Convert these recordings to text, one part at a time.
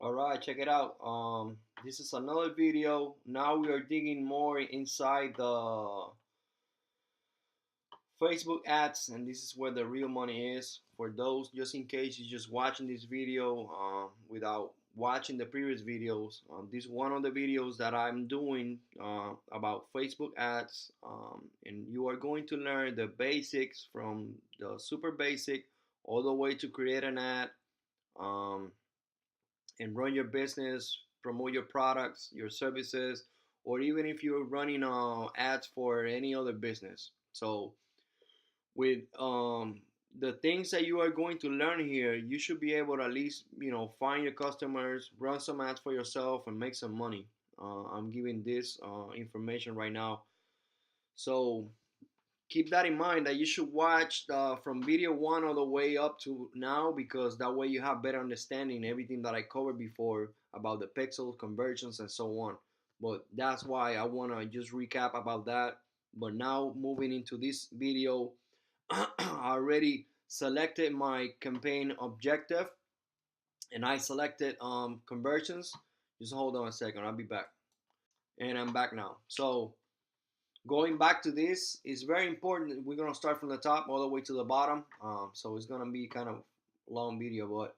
All right, check it out. This is another video. Now we are digging more inside the Facebook ads, and this is where the real money is. For those, just in case you're just watching this video without watching the previous videos, this is one of the videos that I'm doing about Facebook ads, and you are going to learn the basics from the super basic all the way to create an ad. Um, and run your business, promote your products, your services, or even if you're running ads for any other business. So with the things that you are going to learn here, you should be able to at least find your customers, run some ads for yourself, and make some money. I'm giving this information right now, so keep that in mind that you should watch from video one all the way up to now, because that way you have better understanding everything that I covered before about the pixels, conversions, and so on. But that's why I want to just recap about that. But now moving into this video, I already selected my campaign objective, and I selected conversions. Just hold on a second, I'll be back. And I'm back now. So going back to this is very important. We're gonna start from the top all the way to the bottom. So it's gonna be kind of long video, but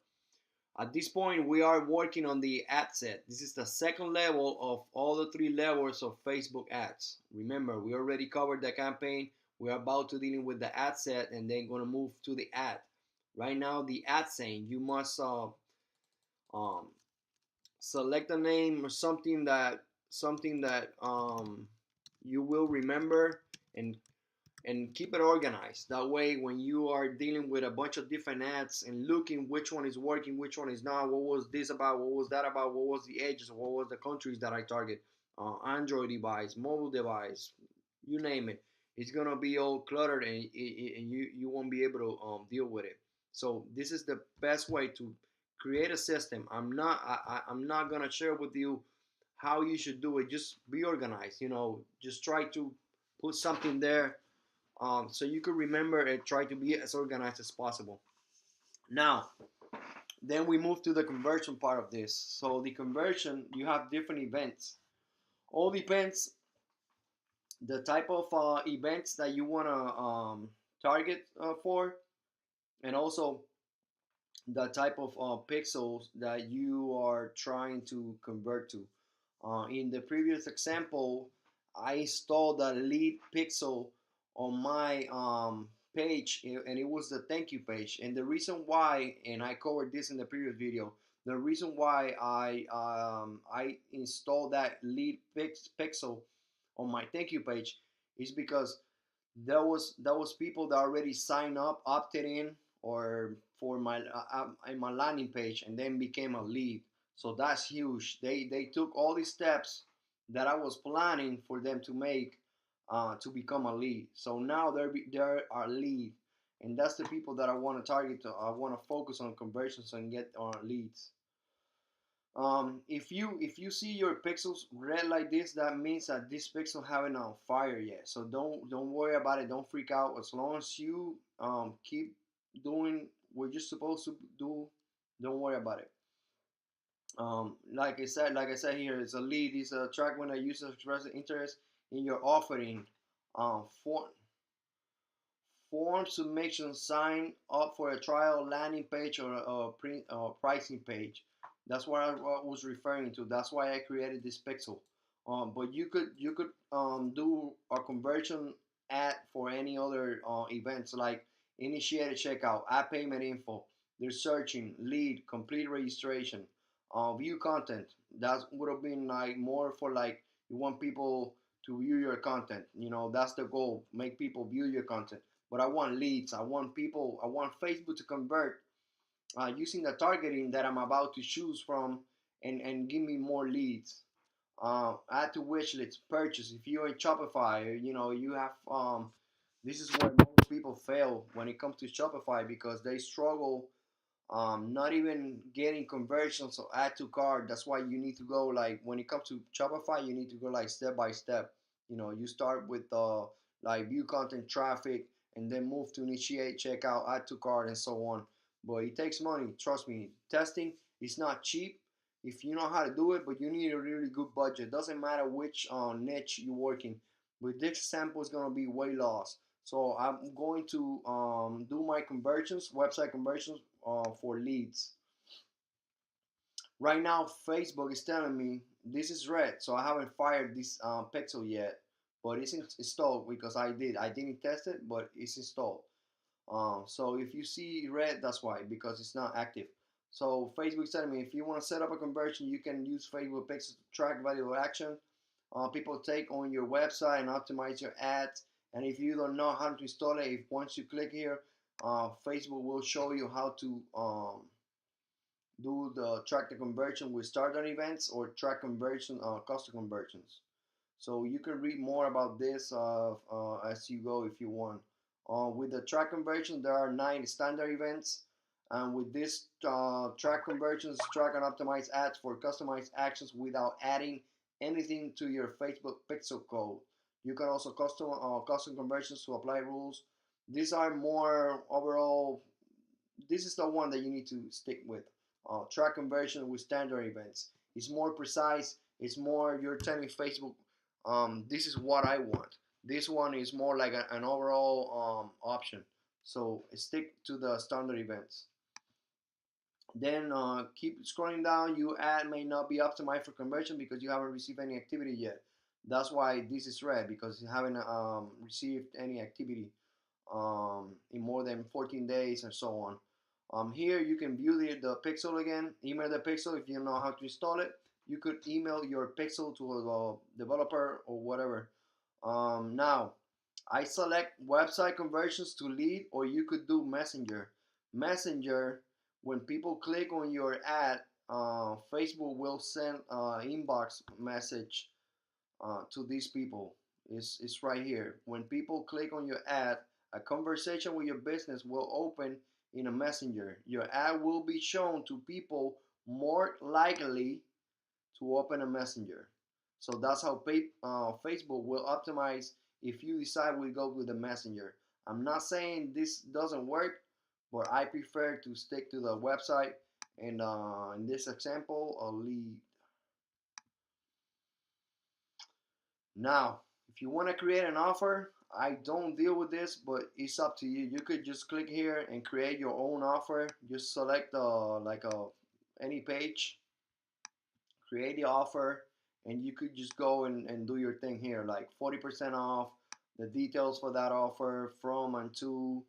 at this point we are working on the ad set. This is the second level of all the three levels of Facebook ads. Remember, we already covered the campaign. We're about to dealing with the ad set, and then gonna move to the ad. Right now, the ad saying you must um, select a name or something that you will remember, and keep it organized. That way, when you are dealing with a bunch of different ads and looking which one is working, which one is not, what was this about, what was that about, what was the edges, what was the countries that I target, Android device, mobile device, you name it, it's gonna be all cluttered, and you won't be able to deal with it. So this is the best way to create a system. I'm not gonna share with you how you should do it. Just be organized. Just try to put something there, so you could remember and try to be as organized as possible. Now, then we move to the conversion part of this. So the conversion, you have different events. All depends the type of events that you want to target for, and also the type of pixels that you are trying to convert to. In the previous example, I installed a lead pixel on my page, and it was the thank you page. And the reason why, and I covered this in the previous video, the reason why I installed that lead pixel on my thank you page is because there was people that already signed up, opted in, or for my landing page, and then became a lead. So that's huge. They took all these steps that I was planning for them to make, to become a lead. So now they're our lead, and that's the people that I want to target. I want to focus on conversions and get our leads. If you see your pixels red like this, that means that this pixel haven't on fire yet. So don't worry about it. Don't freak out. As long as you keep doing what you're supposed to do, don't worry about it. Like I said here, it's a lead. It's a track when a user expresses interest in your offering. For form submission, sign up for a trial landing page or a print pricing page. That's what I was referring to. That's why I created this pixel. But you could do a conversion ad for any other events, like initiate a checkout, add payment info, they're searching, lead, complete registration, view content. That would have been like more for, like, you want people to view your content. That's the goal. Make people view your content. But I want leads. I want people. I want Facebook to convert using the targeting that I'm about to choose from, and give me more leads. Add to wish list, purchase. If you're in Shopify, you have this is where most people fail when it comes to Shopify, because they struggle not even getting conversions or add to cart. That's why you need to go, like, when it comes to Shopify, you need to go like step by step. You start with like view content, traffic, and then move to initiate checkout, add to cart, and so on. But it takes money. Trust me. Testing is not cheap. if you know how to do it, but you need a really good budget. Doesn't matter which niche you're working. With this example, it's gonna be way loss. So I'm going to do my conversions, website conversions for leads. Right now, Facebook is telling me this is red, so I haven't fired this pixel yet, but it's installed because I didn't test it, but it's installed. So if you see red, that's why, because it's not active. So Facebook is telling me if you want to set up a conversion, you can use Facebook Pixel to track valuable action people take on your website and optimize your ads. And if you don't know how to install it, if once you click here, Facebook will show you how to do the track the conversion with starter events or track conversion custom conversions. So you can read more about this as you go if you want. With the track conversion, there are 9 standard events. And with this track conversions, track and optimize ads for customized actions without adding anything to your Facebook pixel code. You can also custom conversions to apply rules. These are more overall. This is the one that you need to stick with. Track conversion with standard events. It's more precise. It's more you're telling Facebook, this is what I want. This one is more like an overall option. So stick to the standard events. Then keep scrolling down. Your ad may not be optimized for conversion because you haven't received any activity yet. That's why this is red, because you haven't received any activity in more than 14 days and so on. Here you can view the pixel again. Email the pixel if you know how to install it. You could email your pixel to a developer or whatever. Now, I select website conversions to lead, or you could do Messenger. Messenger, when people click on your ad, Facebook will send an inbox message to these people. It's right here. When people click on your ad, a conversation with your business will open in a messenger. Your ad will be shown to people more likely to open a messenger. So that's how Facebook will optimize if you decide we go with the messenger. I'm not saying this doesn't work, but I prefer to stick to the website. And in this example, a lead. Now, if you want to create an offer, I don't deal with this, but it's up to you. You could just click here and create your own offer. Just select any page, create the offer, and you could just go and do your thing here, like 40% off, the details for that offer, from and to,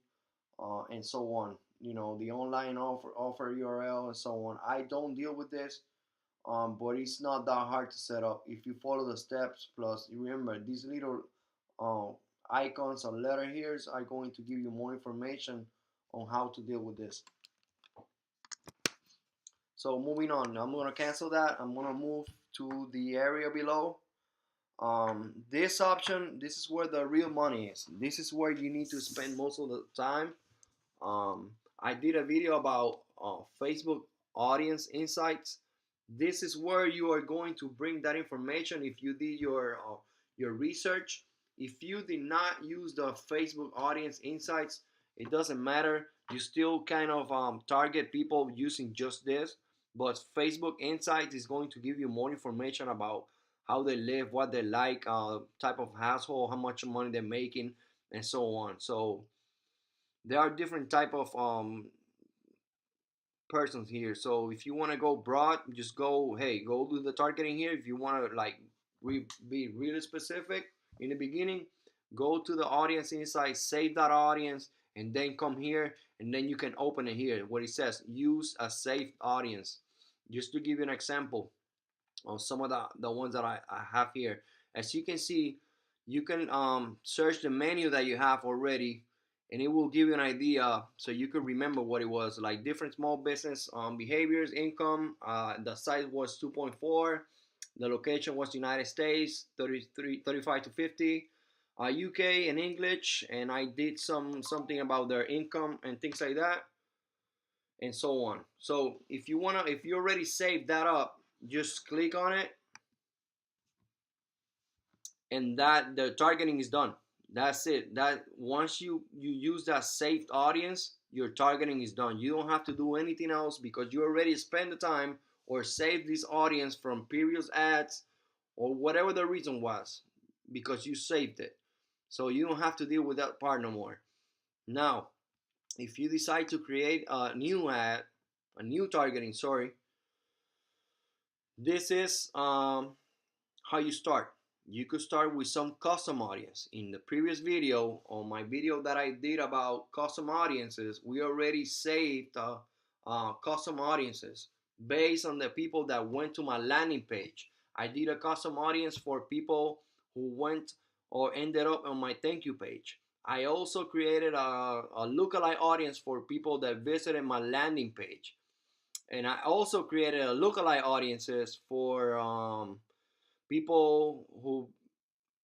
and so on. You know, the online offer URL and so on. I don't deal with this. But it's not that hard to set up if you follow the steps. Plus, remember, these little icons or letter here are going to give you more information on how to deal with this. So moving on, I'm going to cancel that. I'm going to move to the area below. This option, this is where the real money is. This is where you need to spend most of the time. I did a video about Facebook audience insights. This is where you are going to bring that information if you did your research. If you did not use the Facebook audience insights, it doesn't matter. You still kind of target people using just this, but Facebook insights is going to give you more information about how they live, what they like, type of household, how much money they're making, and so on. So there are different type of persons here. So if you want to go broad, just go do the targeting here. If you want to be really specific in the beginning, go to the audience insight, save that audience, and then come here, and then you can open it here where it says use a saved audience. Just to give you an example of some of the ones that I have here. As you can see, you can search the menu that you have already, and it will give you an idea so you could remember what it was, like different small business behaviors, income. The size was 2.4. The location was United States, 35 to 50. UK and English, and I did something about their income and things like that, and so on. So if you already saved that up, just click on it, and that the targeting is done. That's it. That once you use that saved audience, your targeting is done. You don't have to do anything else because you already spent the time or save this audience from previous ads or whatever the reason was, because you saved it. So you don't have to deal with that part no more. Now, if you decide to create a new ad, a new targeting, sorry, this is how you start. You could start with some custom audience. In the previous video, on my video that I did about custom audiences, we already saved custom audiences based on the people that went to my landing page. I did a custom audience for people who went or ended up on my thank you page. I also created a lookalike audience for people that visited my landing page. And I also created a lookalike audiences for people who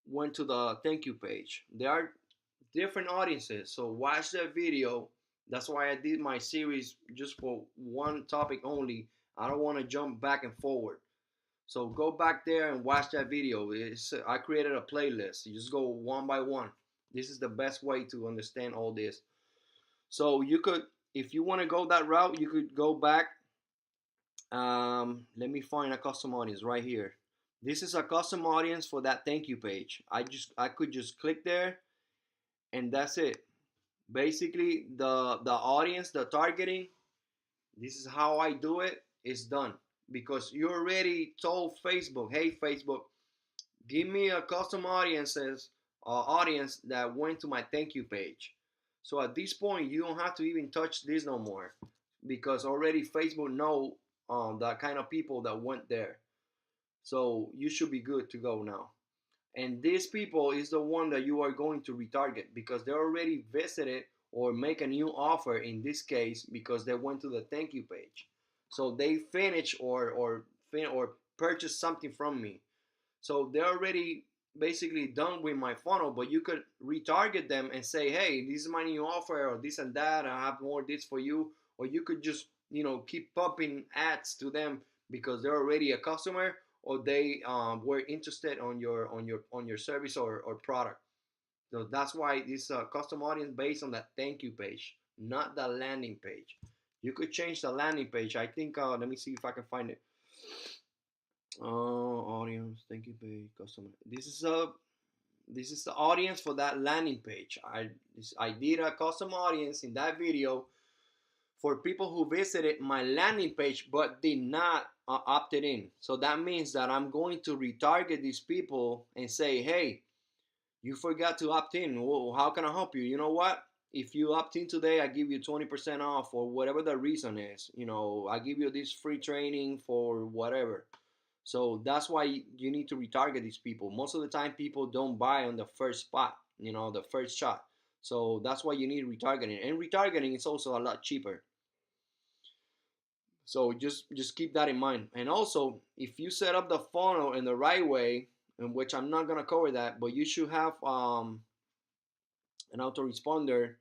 went to the thank you page. There are different audiences, so watch that video. That's why I did my series just for one topic only. I don't want to jump back and forward. So go back there and watch that video. I created a playlist. You just go one by one. This is the best way to understand all this. So you could, if you want to go that route, you could go back. Let me find a custom audience right here. This is a custom audience for that thank you page. I could just click there, and that's it. Basically, the audience, the targeting, this is how I do it. It's done because you already told Facebook, hey Facebook, give me a custom audience that went to my thank you page. So at this point, you don't have to even touch this no more because already Facebook know the kind of people that went there. So you should be good to go now. And these people is the one that you are going to retarget because they already visited or make a new offer in this case because they went to the thank you page. So they finish or purchase something from me. So they're already basically done with my funnel, but you could retarget them and say, hey, this is my new offer or this and that. I have more this for you. Or you could just, keep pumping ads to them because they're already a customer or they were interested on your service or product. So that's why this custom audience based on that thank you page, not the landing page. You could change the landing page. I think let me see if I can find it. Audience thank you page customer. This is the audience for that landing page. I did a custom audience in that video for people who visited my landing page but did not opted in. So that means that I'm going to retarget these people and say, hey, you forgot to opt in. Well, how can I help you? You know what? If you opt in today, I give you 20% off or whatever the reason is. I give you this free training for whatever. So that's why you need to retarget these people. Most of the time, people don't buy on the first spot, the first shot. So that's why you need retargeting. And retargeting is also a lot cheaper. So just keep that in mind. And also, if you set up the funnel in the right way, in which I'm not gonna cover that, but you should have an autoresponder.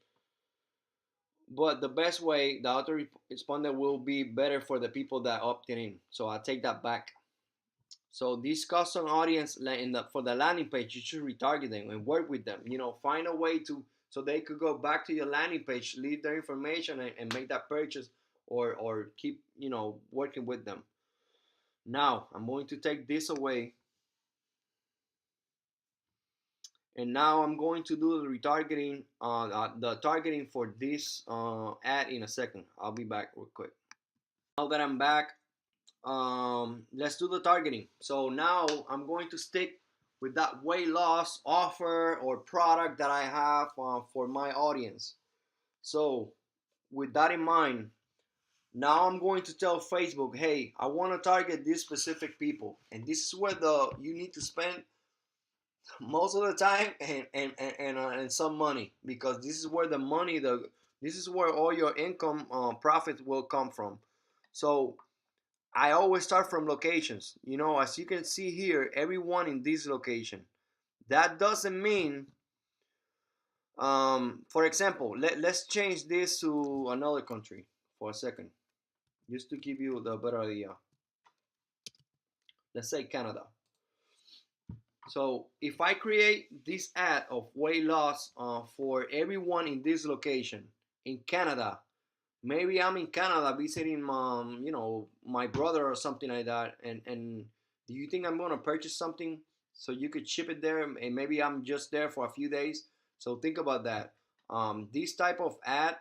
But the best way, the autoresponder will be better for the people that opted in. So I take that back. So this custom audience for the landing page, you should retarget them and work with them. Find a way so they could go back to your landing page, leave their information, and make that purchase or keep working with them. Now I'm going to take this away, and now I'm going to do the retargeting, the targeting for this ad in a second. I'll be back real quick. Now that I'm back, let's do the targeting. So now I'm going to stick with that weight loss offer or product that I have for my audience. So with that in mind, now I'm going to tell Facebook, hey, I want to target these specific people, and this is where you need to spend most of the time and some money, because this is where this is where all your income profits will come from. So I always start from locations. As you can see here, everyone in this location. That doesn't mean, for example, let's change this to another country for a second, just to give you the better idea. Let's say Canada. So if I create this ad of weight loss for everyone in this location in Canada, Maybe I'm in Canada visiting my brother or something like that, and do you think I'm gonna purchase something so you could ship it there, and maybe I'm just there for a few days? So think about that. This type of ad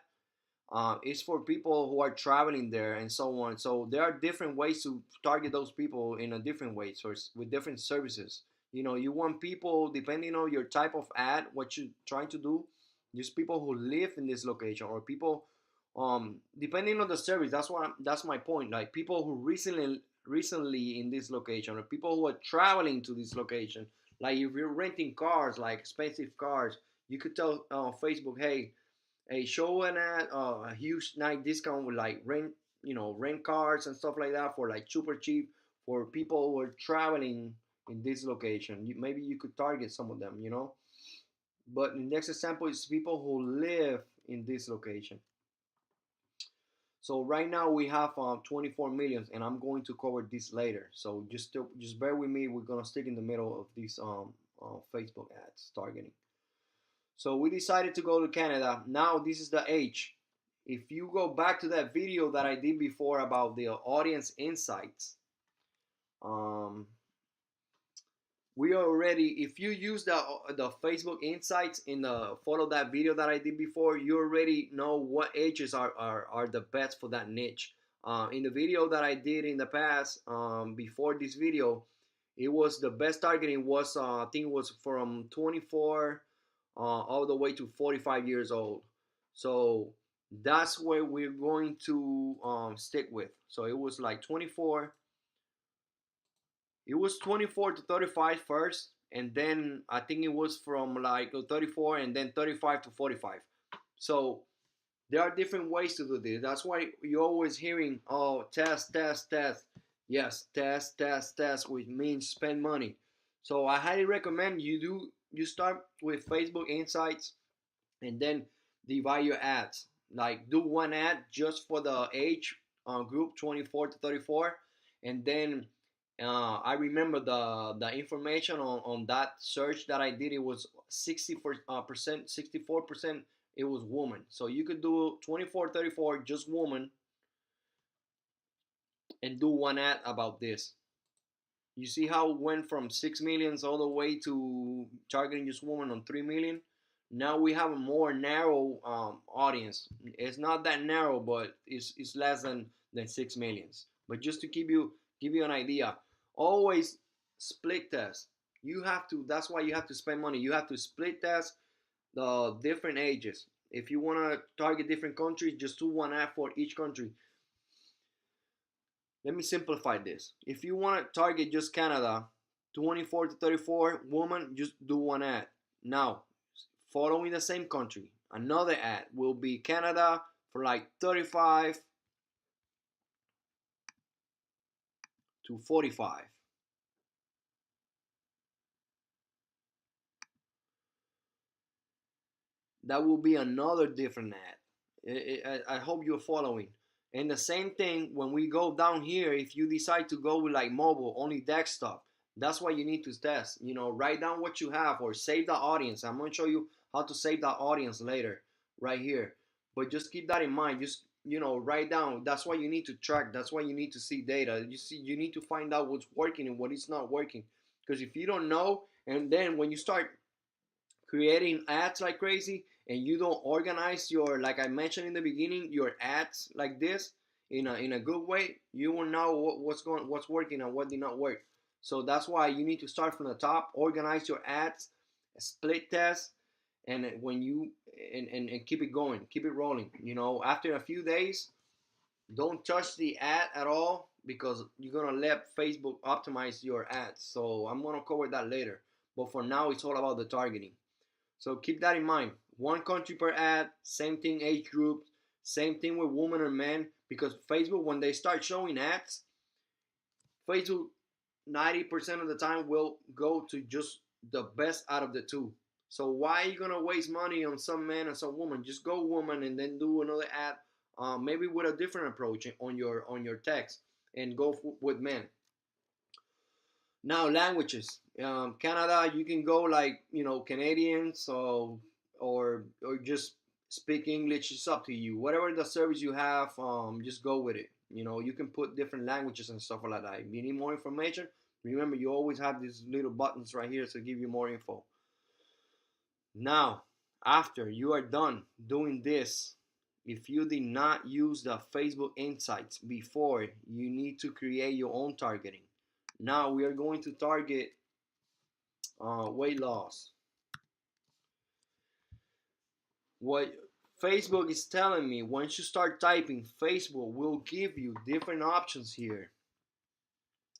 is for people who are traveling there and so on. So there are different ways to target those people in a different way, so with different services. You want people depending on your type of ad, what you're trying to do. Just people who live in this location, or people, depending on the service. That's my point. Like people who recently in this location, or people who are traveling to this location. Like if you're renting cars, like expensive cars, you could tell Facebook, hey, show an ad, a huge night discount with like rent cars and stuff like that for like super cheap for people who are traveling in this location. Maybe you could target some of them. But the next example is people who live in this location. So right now we have 24 million, and I'm going to cover this later. So just bear with me. We're gonna stick in the middle of these Facebook ads targeting. So we decided to go to Canada. Now this is the age. If you go back to that video that I did before about the audience insights, um, we already, if you use the Facebook insights in the follow that video that I did before, you already know what ages are the best for that niche. In the video that I did in the past, before this video, it was the best targeting was I think it was from 24 all the way to 45 years old. So that's where we're going to stick with. So it was like 24. It was 24 to 35 first, and then I think it was from like 34 and then 35 to 45. So there are different ways to do this. That's why you're always hearing, oh, test, test, test. Yes, test, test, test, which means spend money. So I highly recommend you start with Facebook Insights, and then divide your ads. Like do one ad just for the age group 24 to 34, and then I remember the information on that search that I did. It was 60% 64%. It was woman. So you could do 24 34 just woman, and do one ad about this. You see how it went from 6 millions all the way to targeting just women on 3 million. Now we have a more narrow audience. It's not that narrow, but it's less than 6 millions. But just to give you an idea, always split test. You have to. That's why you have to spend money. You have to split test the different ages. If you want to target different countries, just do one ad for each country. Let me simplify this. If you want to target just Canada, 24 to 34 woman, just do one ad. Now, following the same country, another ad will be Canada for like 35 to 45. That will be another different ad. I hope you're following. And the same thing when we go down here, if you decide to go with like mobile, only desktop, that's why you need to test. Write down what you have or save the audience. I'm going to show you how to save the audience later, right here. But just keep that in mind. Just write down. That's why you need to track. That's why you need to see data. You need to find out what's working and what is not working. Because if you don't know, and then when you start creating ads like crazy, and you don't organize your, like I mentioned in the beginning, your ads like this in a good way, you will know what's working and what did not work. So that's why you need to start from the top, organize your ads, split test, and when you and keep it going, keep it rolling. After a few days, don't touch the ad at all, because you're gonna let Facebook optimize your ads. So I'm gonna cover that later, but for now it's all about the targeting. So keep that in mind. One country per ad, same thing age group, same thing with women or men. Because Facebook, when they start showing ads, Facebook 90% of the time will go to just the best out of the two. So why are you gonna waste money on some man and some woman? Just go woman and then do another ad, maybe with a different approach on your text, and go with men. Now languages. Canada, you can go like Canadian, so or just speak English. It's up to you. Whatever the service you have, just go with it. You know, you can put different languages and stuff like that. If you need more information, remember you always have these little buttons right here to give you more info. Now, after you are done doing this, if you did not use the Facebook Insights before, you need to create your own targeting. Now we are going to target weight loss. What Facebook is telling me, once you start typing, Facebook will give you different options here.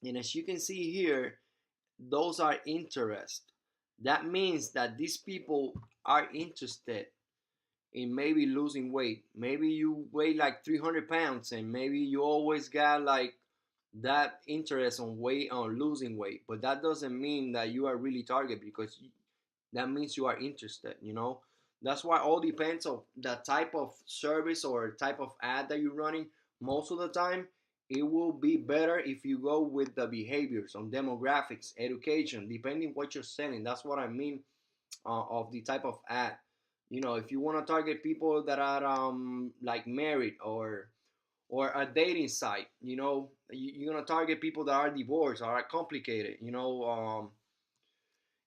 And as you can see here, those are interest. That means that these people are interested in maybe losing weight. Maybe you weigh like 300 pounds and maybe you always got like that interest on weight, on losing weight. But that doesn't mean that you are really target, because that means you are interested, you know. That's why all depends on the type of service or type of ad that you're running. Most of the time it will be better if you go with the behaviors on demographics, education, depending what you're selling. That's what I mean, of the type of ad. You know, if you want to target people that are like married, or a dating site, you know, you're gonna target people that are divorced or are complicated, you know,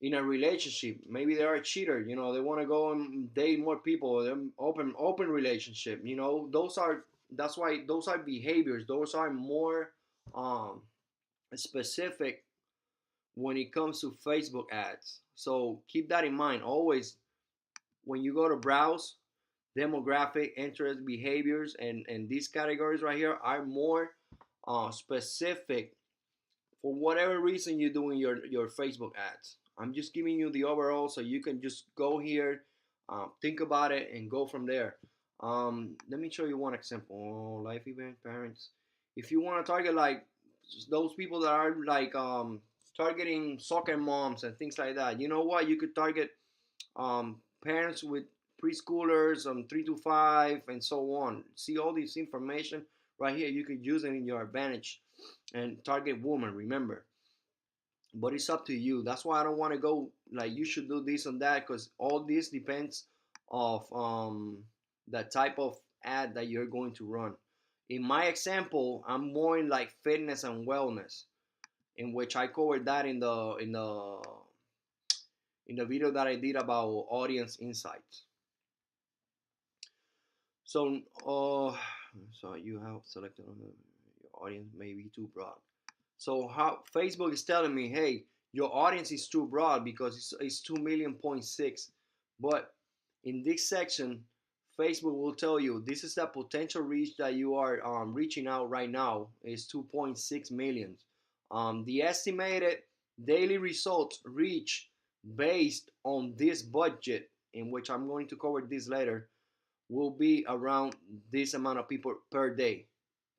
in a relationship. Maybe they are a cheater, you know, they want to go and date more people, open relationship, you know. Those are, that's why those are behaviors. Those are more um specific when it comes to Facebook ads. So keep that in mind always when you go to browse. Demographic, interest, behaviors, and these categories right here are more specific for whatever reason you're doing your Facebook ads. I'm just giving you the overall so you can just go here, think about it, and go from there. Let me show you one example. Oh, life event, parents. If you want to target like those people that are like targeting soccer moms and things like that, you know what? You could target parents with preschoolers 3 to 5 and so on. See all this information right here. You could use it in your advantage and target women. Remember, but it's up to you. That's why I don't want to go like you should do this and that, because all this depends of the type of ad that you're going to run. In my example, I'm more in like fitness and wellness, in which I covered that in the video that I did about audience insights. So, so you have selected your audience may be too broad. So how Facebook is telling me, hey, your audience is too broad because it's 2 million.6, but in this section, Facebook will tell you this is the potential reach that you are reaching out right now is 2.6 million. The estimated daily results reach based on this budget, in which I'm going to cover this later, will be around this amount of people per day.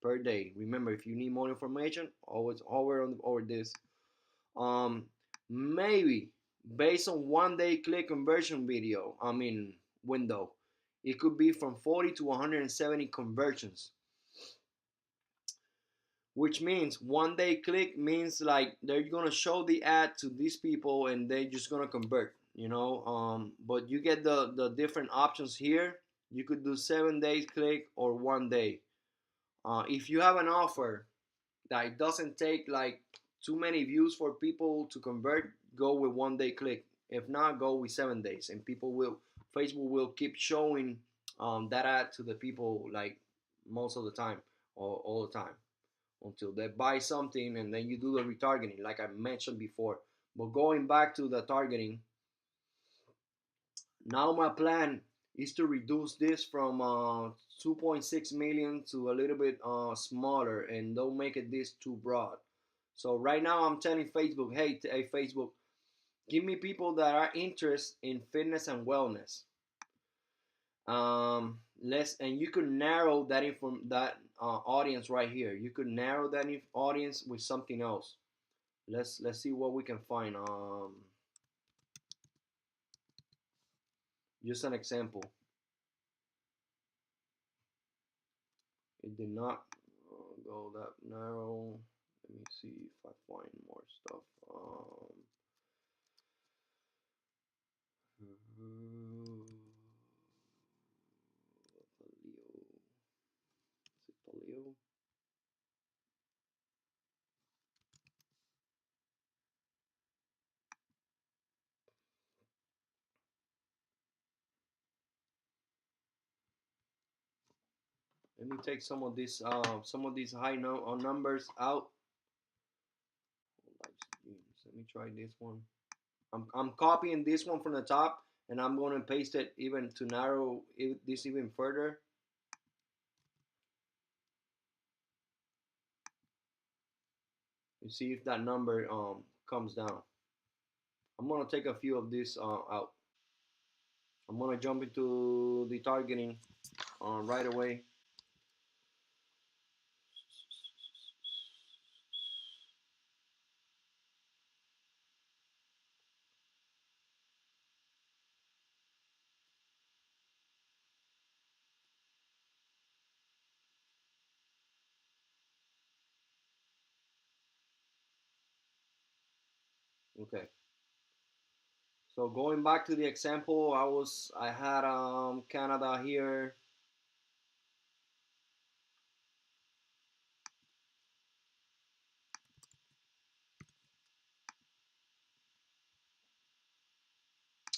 Per day. Remember, if you need more information, always over this. Um, Maybe based on 1 day click conversion video. I mean window, it could be from 40 to 170 conversions. Which means 1 day click means like they're gonna show the ad to these people and they're just gonna convert. You know, but you get the different options here. You could do 7 days click or 1 day. If you have an offer that doesn't take like too many views for people to convert, go with 1 day click. If not, go with 7 days, and Facebook will keep showing that ad to the people like most of the time or all the time until they buy something, and then you do the retargeting like I mentioned before. But going back to the targeting, now my plan is to reduce this from 2.6 million to a little bit smaller, and don't make it this too broad. So right now I'm telling Facebook, hey Facebook, give me people that are interested in fitness and wellness. Less, and you could narrow that audience right here. You could narrow that audience with something else. Let's see what we can find. Just an example. It did not go that narrow. Let me see if I find more stuff. Let me take some of these high numbers out. Let me try this one. I'm copying this one from the top, and I'm going to paste it even to narrow this even further. You see if that number comes down. I'm going to take a few of these out. I'm going to jump into the targeting right away. Okay. So going back to the example, I had Canada here.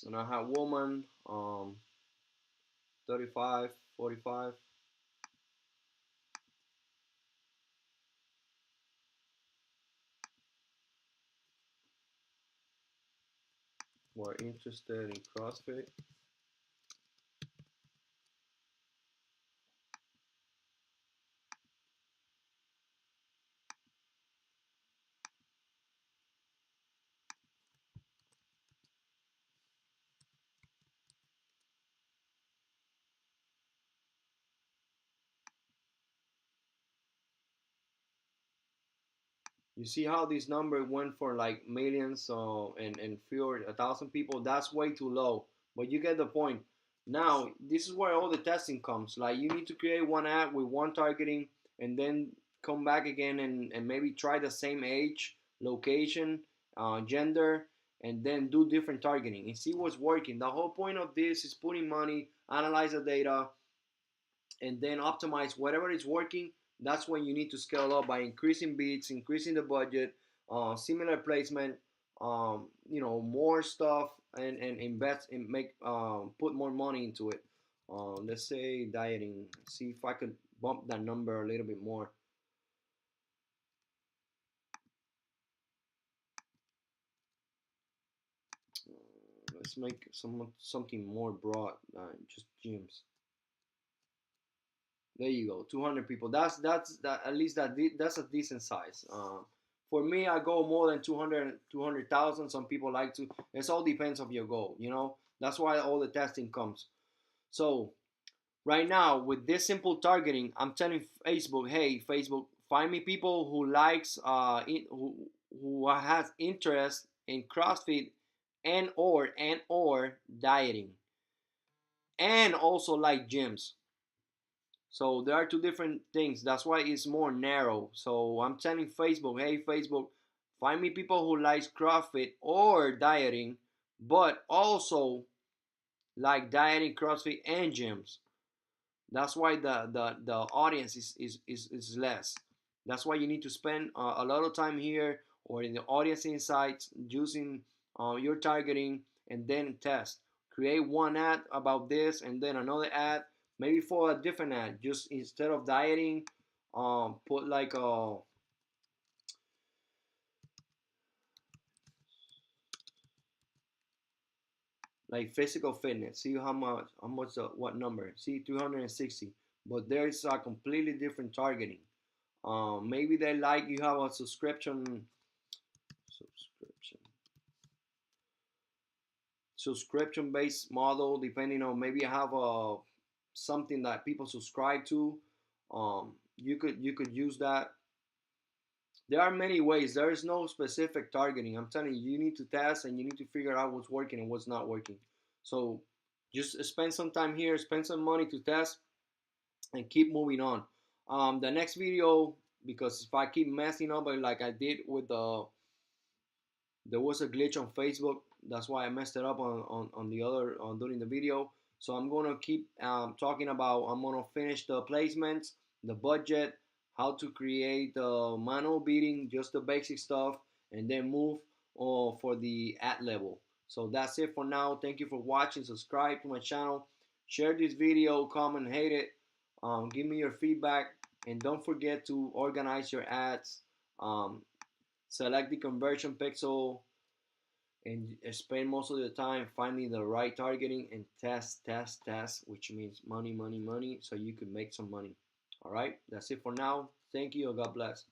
And I had woman 35, 45. Were interested in CrossFit. You see how this number went for like millions and fewer 1,000 people? That's way too low. But you get the point. Now this is where all the testing comes. Like you need to create one ad with one targeting, and then come back again and maybe try the same age, location, gender, and then do different targeting and see what's working. The whole point of this is putting money, analyze the data, and then optimize whatever is working. That's when you need to scale up by increasing beats, increasing the budget, similar placement, more stuff, and invest and make put more money into it. Let's say dieting. See if I could bump that number a little bit more. Let's make something more broad than just gyms. There you go, 200 people. That's that at least that's a decent size. For me, I go more than 200,000. Some people like to. It all depends of your goal. That's why all the testing comes. So right now with this simple targeting, I'm telling Facebook, hey Facebook, find me people who likes who has interest in CrossFit and or dieting, and also like gyms. So there are two different things. That's why it's more narrow. So I'm telling Facebook, hey Facebook, find me people who likes CrossFit or dieting, but also like dieting, CrossFit, and gyms. That's why the audience is less. That's why you need to spend a lot of time here or in the audience insights using your targeting, and then test. Create one ad about this and then another ad, maybe for a different ad. Just instead of dieting, put like physical fitness. See how much what number? See 260. But there's a completely different targeting. Maybe they like you have a subscription based model, depending on maybe you have a something that people subscribe to. You could use that. There are many ways. There is no specific targeting. I'm telling you, you need to test and you need to figure out what's working and what's not working. So just spend some time here, spend some money to test, and keep moving on. The next video, because if I keep messing up like I did with there was a glitch on Facebook. That's why I messed it up on the other during the video. So I'm gonna keep talking about. I'm gonna finish the placements, the budget, how to create the manual bidding, just the basic stuff, and then move for the ad level. So that's it for now. Thank you for watching. Subscribe to my channel. Share this video. Comment, hate it. Give me your feedback, and don't forget to organize your ads. Um, Select the conversion pixel, and spend most of the time finding the right targeting and test, which means money, money, money, so you can make some money. All right, that's it for now. Thank you, and God bless.